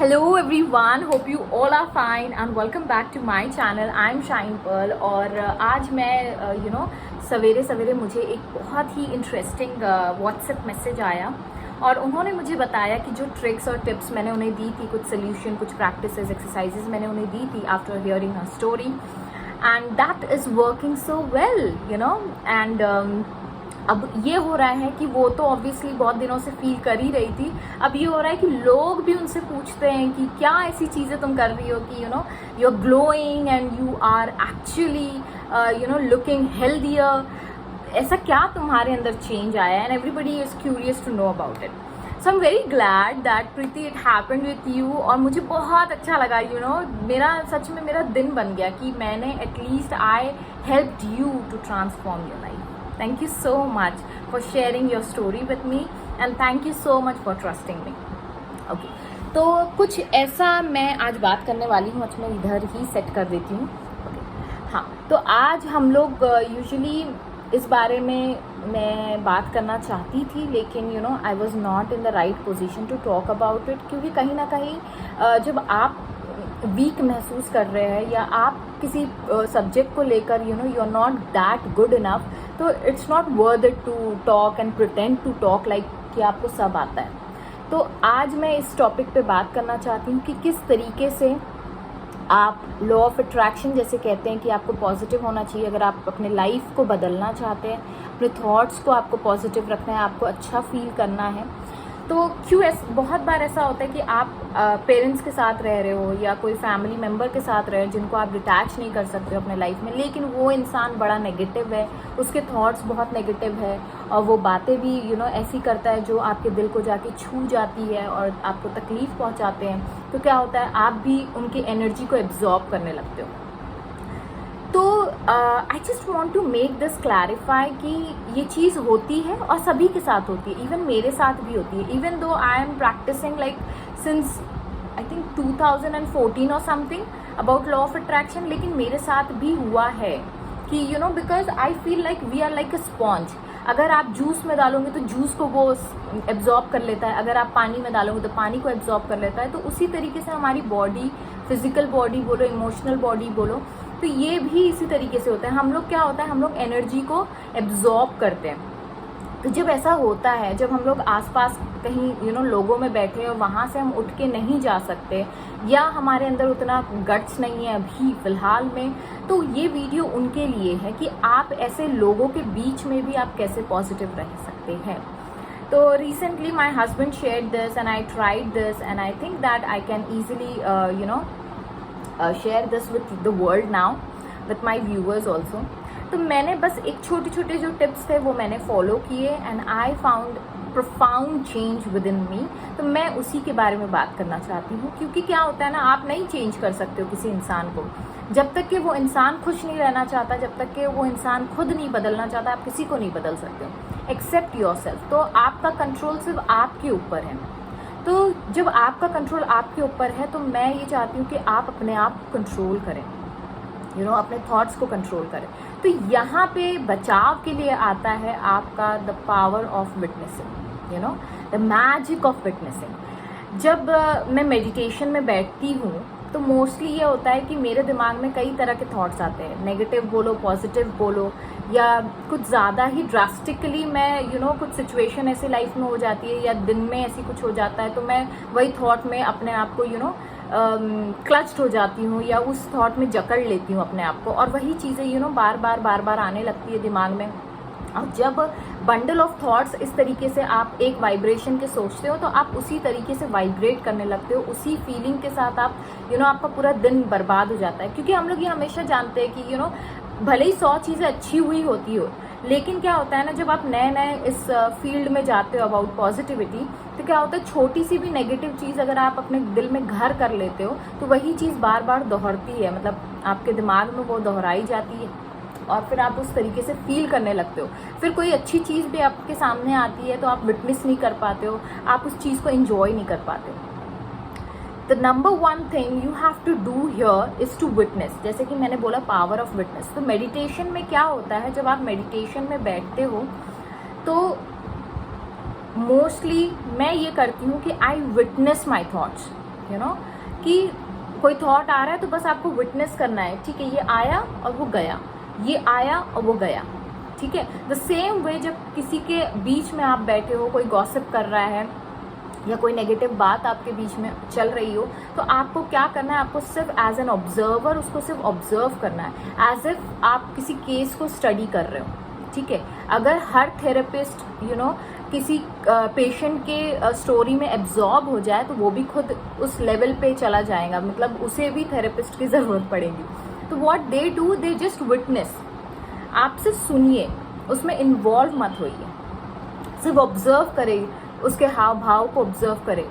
Hello everyone, hope you all are fine and welcome back to my channel. I'm Shine Pearl और आज मैं सवेरे सवेरे मुझे एक बहुत ही इंटरेस्टिंग व्हाट्सएप मैसेज आया और उन्होंने मुझे बताया कि जो ट्रिक्स और टिप्स मैंने उन्हें दी थी, कुछ सोल्यूशन, कुछ प्रैक्टिसेस, एक्सरसाइजेस मैंने उन्हें दी थी after hearing her story and that is working so well and अब ये हो रहा है कि वो तो ऑब्वियसली बहुत दिनों से फील कर ही रही थी। अब ये हो रहा है कि लोग भी उनसे पूछते हैं कि क्या ऐसी चीज़ें तुम कर रही हो कि you are glowing and you are actually looking healthier. ऐसा क्या तुम्हारे अंदर चेंज आया है and everybody is curious to know about it. So I am very glad that Preeti it happened with you और मुझे बहुत अच्छा लगा मेरा सच में मेरा दिन बन गया कि मैंने at least I helped you to transform your life. Thank you so much for sharing your story with me and thank you so much for trusting me. Okay, तो कुछ ऐसा मैं आज बात करने वाली हूँ। आज मैं इधर ही सेट कर देती हूँ। हाँ, तो आज हम लोग यूजुअली इस बारे में मैं बात करना चाहती थी, लेकिन I was not in the right position to talk about it, क्योंकि कहीं ना कहीं जब आप वीक महसूस कर रहे हैं या आप किसी सब्जेक्ट को लेकर you are not that good enough, तो it's not worth it to talk and pretend to talk like कि आपको सब आता है। तो आज मैं इस टॉपिक पे बात करना चाहती हूँ कि किस तरीके से आप लॉ ऑफ अट्रैक्शन, जैसे कहते हैं कि आपको पॉजिटिव होना चाहिए। अगर आप अपने लाइफ को बदलना चाहते हैं, अपने थॉट्स को आपको पॉजिटिव रखना है, आपको अच्छा फील करना है, तो बहुत बार ऐसा होता है कि आप पेरेंट्स के साथ रह रहे हो या कोई फैमिली मेम्बर के साथ रहे हो जिनको आप डिटैच नहीं कर सकते हो अपने लाइफ में, लेकिन वो इंसान बड़ा नेगेटिव है, उसके थॉट्स बहुत नेगेटिव है और वो बातें भी ऐसी करता है जो आपके दिल को जाके छू जाती है और आपको तकलीफ पहुंचाते हैं। तो क्या होता है, आप भी उनकी एनर्जी को एब्जॉर्ब करने लगते हो। तो I just want to make this clarify कि ये चीज़ होती है और सभी के साथ होती है, इवन मेरे साथ भी होती है। Even though I am practising like since I think 2014 और something about law of attraction, लेकिन मेरे साथ भी हुआ है कि because I feel like we are like a sponge. अगर आप जूस में डालोगे तो जूस को वो एब्जॉर्ब कर लेता है, अगर आप पानी में डालोगे तो पानी को एब्जॉर्ब कर लेता है। तो उसी तरीके से हमारी बॉडी, फिजिकल बॉडी बोलो, इमोशनल बॉडी बोलो, तो ये भी इसी तरीके से होता है। हम लोग क्या होता है, हम लोग एनर्जी को एब्जॉर्ब करते हैं। तो जब ऐसा होता है, जब हम लोग आसपास कहीं लोगों में बैठे और वहाँ से हम उठ के नहीं जा सकते या हमारे अंदर उतना गट्स नहीं है अभी फ़िलहाल में, तो ये वीडियो उनके लिए है कि आप ऐसे लोगों के बीच में भी आप कैसे पॉजिटिव रह सकते हैं। तो recently my husband shared this and I tried this and I think that I can easily share this with the world now, with my viewers also. तो मैंने बस एक छोटे छोटे जो टिप्स थे वो मैंने फॉलो किए and I found profound change within me. तो मैं उसी के बारे में बात करना चाहती हूँ, क्योंकि क्या होता है ना, आप नहीं चेंज कर सकते हो किसी इंसान को। जब तक कि वो इंसान खुश नहीं रहना चाहता, जब तक कि वो इंसान खुद नहीं बदलना चाहता, आप किसी को नहीं बदल सकते हो एक्सेप्ट योर सेल्फ। तो आपका कंट्रोल सिर्फ आपके ऊपर है। तो जब आपका कंट्रोल आपके ऊपर है, तो मैं ये चाहती हूँ कि आप अपने आप को कंट्रोल करें, अपने थॉट्स को कंट्रोल करें। तो यहाँ पे बचाव के लिए आता है आपका the power of witnessing, the magic of witnessing. जब मैं मेडिटेशन में बैठती हूँ तो मोस्टली ये होता है कि मेरे दिमाग में कई तरह के थॉट्स आते हैं, नेगेटिव बोलो, पॉजिटिव बोलो, या कुछ ज़्यादा ही ड्रास्टिकली मैं कुछ सिचुएशन ऐसी लाइफ में हो जाती है या दिन में ऐसी कुछ हो जाता है, तो मैं वही थॉट में अपने आप को क्लच्ड हो जाती हूँ या उस थॉट में जकड़ लेती हूँ अपने आप को, और वही चीज़ें बार बार आने लगती है दिमाग में। और जब बंडल ऑफ थॉट्स इस तरीके से आप एक वाइब्रेशन के सोचते हो, तो आप उसी तरीके से वाइब्रेट करने लगते हो, उसी फीलिंग के साथ आप आपका पूरा दिन बर्बाद हो जाता है। क्योंकि हम लोग ये हमेशा जानते हैं कि भले ही 100 चीज़ें अच्छी हुई होती हो, लेकिन क्या होता है ना, जब आप नए नए इस फील्ड में जाते हो अबाउट पॉजिटिविटी, तो क्या होता है, छोटी सी भी नेगेटिव चीज़ अगर आप अपने दिल में घर कर लेते हो, तो वही चीज़ बार बार दोहरती है, मतलब आपके दिमाग में वो दोहराई जाती है और फिर आप उस तरीके से फील करने लगते हो। फिर कोई अच्छी चीज़ भी आपके सामने आती है तो आप विटनेस नहीं कर पाते हो, आप उस चीज़ को एंजॉय नहीं कर पाते हो। The number one thing you have to do here is to witness. जैसे कि मैंने बोला, पावर ऑफ विटनेस। तो मेडिटेशन में क्या होता है, जब आप मेडिटेशन में बैठते हो तो मोस्टली मैं ये करती हूँ कि I witness my thoughts. You know, कि कोई थॉट आ रहा है तो बस आपको विटनेस करना है, ठीक है, ये आया और वो गया, ये आया और वो गया, ठीक है। द सेम वे जब किसी के बीच में आप बैठे हो, कोई गॉसिप कर रहा है या कोई नेगेटिव बात आपके बीच में चल रही हो, तो आपको क्या करना है, आपको सिर्फ एज एन ऑब्जर्वर उसको सिर्फ ऑब्जर्व करना है, एज इफ आप किसी केस को स्टडी कर रहे हो, ठीक है। अगर हर थेरेपिस्ट किसी पेशेंट के स्टोरी में एब्जॉर्ब हो जाए तो वो भी खुद उस लेवल पे चला जाएगा, मतलब उसे भी थेरेपिस्ट की ज़रूरत पड़ेगी। तो what they do, they just witness, आप सिर्फ सुनिए, उसमें इन्वॉल्व मत होइए, सिर्फ ऑब्जर्व करें, उसके हाव भाव को ऑब्जर्व करें।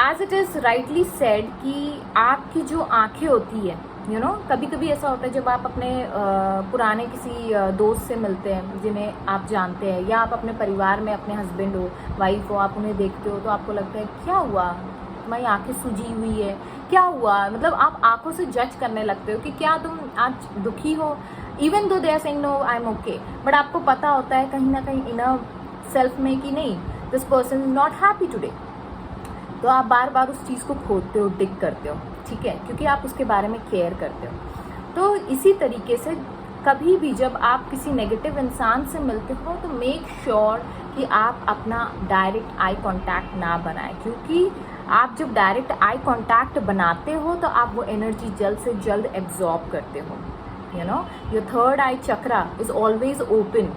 As it is rightly said कि आपकी जो आंखें होती है, कभी कभी ऐसा होता है जब आप अपने पुराने किसी दोस्त से मिलते हैं जिन्हें आप जानते हैं, या आप अपने परिवार में अपने हस्बैंड हो, वाइफ हो, आप उन्हें देखते हो तो आपको लगता है क्या हुआ, तुम्हारी आंखें सूजी हुई है, क्या हुआ, मतलब आप आंखों से जज करने लगते हो कि क्या तुम आज दुखी हो, even though they are saying no I am okay, but आपको पता होता है कहीं ना कहीं इनर सेल्फ में कि नहीं, this person is not happy today. तो आप बार बार उस चीज़ को खोदते हो, डिग करते हो, ठीक है, क्योंकि आप उसके बारे में केयर करते हो। तो इसी तरीके से कभी भी जब आप किसी नेगेटिव इंसान से मिलते हो तो मेक श्योर कि आप अपना डायरेक्ट आई कांटेक्ट ना बनाएं, क्योंकि आप जब डायरेक्ट आई कांटेक्ट बनाते हो तो आप वो एनर्जी जल्द से जल्द एब्जॉर्ब करते हो। Your third I chakra is always open,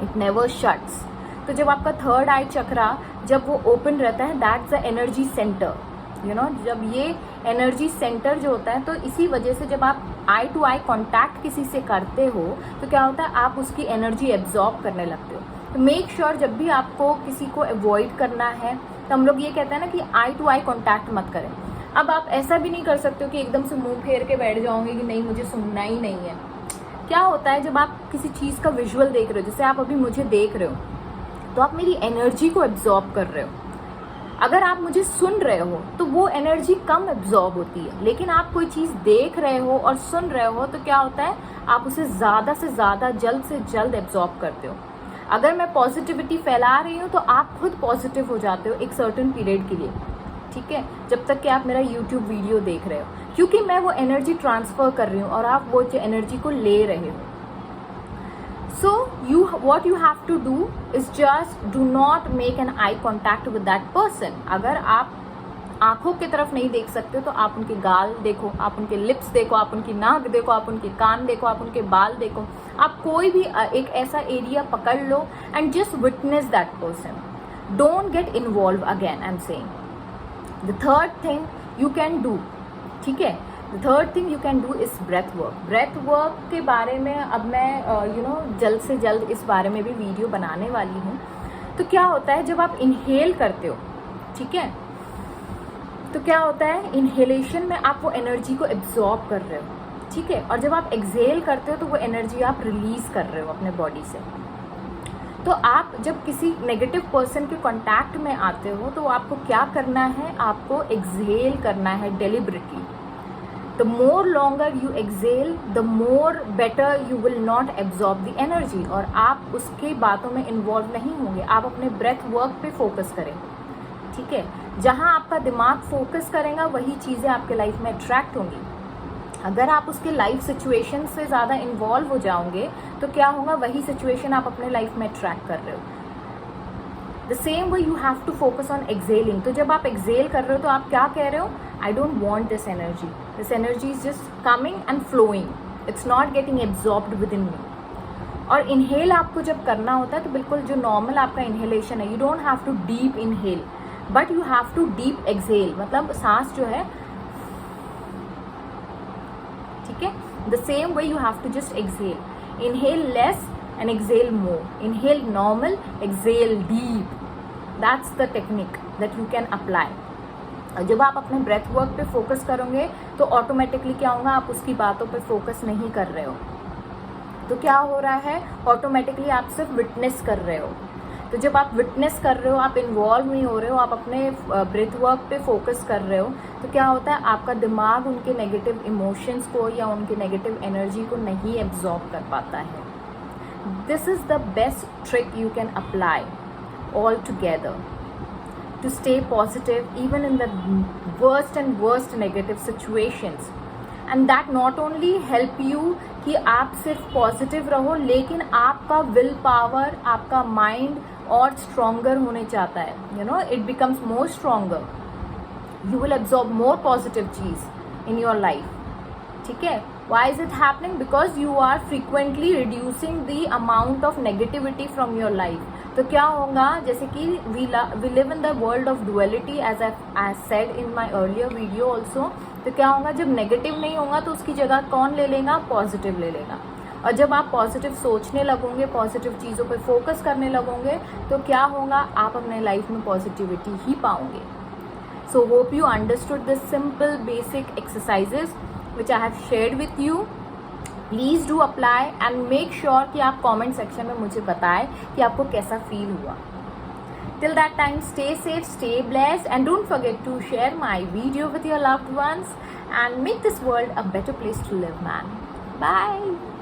it never shuts. तो जब आपका थर्ड आई चक्रा जब वो ओपन रहता है, दैट्स द एनर्जी सेंटर, जब ये एनर्जी सेंटर जो होता है, तो इसी वजह से जब आप आई टू आई कांटेक्ट किसी से करते हो तो क्या होता है, आप उसकी एनर्जी एब्जॉर्ब करने लगते हो। तो मेक श्योर जब भी आपको किसी को अवॉइड करना है, तो हम लोग ये कहते हैं ना कि आई टू आई कांटेक्ट मत करें। अब आप ऐसा भी नहीं कर सकते हो कि एकदम से मुंह फेर के बैठ जाओगे कि नहीं मुझे सुनना ही नहीं है। क्या होता है जब आप किसी चीज़ का विजुअल देख रहे हो, जैसे आप अभी मुझे देख रहे हो, तो आप मेरी एनर्जी को एब्जॉर्ब कर रहे हो। अगर आप मुझे सुन रहे हो तो वो एनर्जी कम एब्जॉर्ब होती है, लेकिन आप कोई चीज़ देख रहे हो और सुन रहे हो तो क्या होता है, आप उसे ज़्यादा से ज़्यादा जल्द से जल्द एब्जॉर्ब करते हो। अगर मैं पॉजिटिविटी फैला रही हूँ तो आप खुद पॉजिटिव हो जाते हो एक सर्टेन पीरियड के लिए, ठीक है, जब तक कि आप मेरा यूट्यूब वीडियो देख रहे हो, क्योंकि मैं वो एनर्जी ट्रांसफ़र कर रही हूँ और आप वो एनर्जी को ले रहे हो। So what you have to do is just do not make an eye contact with that person. अगर आप आंखों की तरफ नहीं देख सकते तो आप उनके गाल देखो, आप उनके लिप्स देखो, आप उनकी नाक देखो, आप उनके कान देखो, आप उनके बाल देखो, आप कोई भी एक ऐसा एरिया पकड़ लो and just witness that person, don't get involve again. I am saying the third thing you can do, ठीक है, the third thing you can do is breath work. Breath work के बारे में अब मैं जल्द से जल्द इस बारे में भी वीडियो बनाने वाली हूँ। तो क्या होता है जब आप इनहेल करते हो, ठीक है, तो क्या होता है, इनहेलेशन में आप वो एनर्जी को एब्जॉर्ब कर रहे हो, ठीक है, और जब आप एक्सहेल करते हो तो वो एनर्जी आप रिलीज कर रहे हो अपने बॉडी से। तो आप जब किसी नेगेटिव पर्सन के कांटेक्ट में आते हो तो आपको क्या करना है, आपको एक्सहेल करना है deliberately. The more longer you exhale, the more better you will not absorb the energy, और आप उसके बातों में इन्वॉल्व नहीं होंगे, आप अपने ब्रेथ वर्क पे फोकस करें, ठीक है। जहाँ आपका दिमाग फोकस करेगा वही चीज़ें आपके लाइफ में अट्रैक्ट होंगी। अगर आप उसके लाइफ सिचुएशन से ज़्यादा इन्वॉल्व हो जाओगे तो क्या होगा, वही सिचुएशन आप अपने लाइफ में अट्रैक्ट कर रहे हो। The same way you have to focus on excelling. तो जब आप एक्सेल कर रहे हो तो आप क्या कह रहे हो, I don't want this energy is just coming and flowing, it's not getting absorbed within me. और इनहेल आपको जब करना होता है तो बिल्कुल जो नॉर्मल आपका इनहेलेशन है, you don't have to deep inhale but you have to deep exhale, मतलब सांस जो है, ठीक है, the same way you have to just exhale, inhale less and exhale more, inhale normal, exhale deep, that's the technique that you can apply। जब आप अपने breath work पे फोकस करोगे तो ऑटोमेटिकली क्या होगा, आप उसकी बातों पे फोकस नहीं कर रहे हो, तो क्या हो रहा है, ऑटोमेटिकली आप सिर्फ विटनेस कर रहे हो। तो जब आप विटनेस कर रहे हो, आप इन्वॉल्व नहीं हो रहे हो, आप अपने ब्रेथ वर्क पे फोकस कर रहे हो, तो क्या होता है, आपका दिमाग उनके नेगेटिव इमोशंस को या उनके नेगेटिव एनर्जी को नहीं एब्जॉर्ब कर पाता है। This is the best trick you can apply all together, to stay positive even in the worst and worst negative situations. And that not only help you कि आप सिर्फ पॉजिटिव रहो, लेकिन आपका विल पावर, आपका माइंड और stronger होने चाहता है. You know, it becomes more stronger. You will absorb more positive चीज इन योर लाइफ. ठीक है. Why is it happening? Because you are frequently reducing the amount of negativity from your life. तो क्या होगा, जैसे कि we live in the world of duality, as I said in my earlier video also. तो क्या होगा, जब negative नहीं होगा तो उसकी जगह कौन ले लेगा, पॉजिटिव ले लेगा. और जब आप पॉजिटिव सोचने लगोगे, पॉजिटिव चीज़ों पर फोकस करने लगोगे, तो क्या होगा, आप अपने लाइफ में पॉजिटिविटी ही पाओगे. So hope you understood the simple basic exercises which I have shared with you. Please do apply and make sure कि आप comment section में मुझे बताएं कि आपको कैसा feel हुआ. Till that time, stay safe, stay blessed, and don't forget to share my video with your loved ones and make this world a better place to live, man. Bye.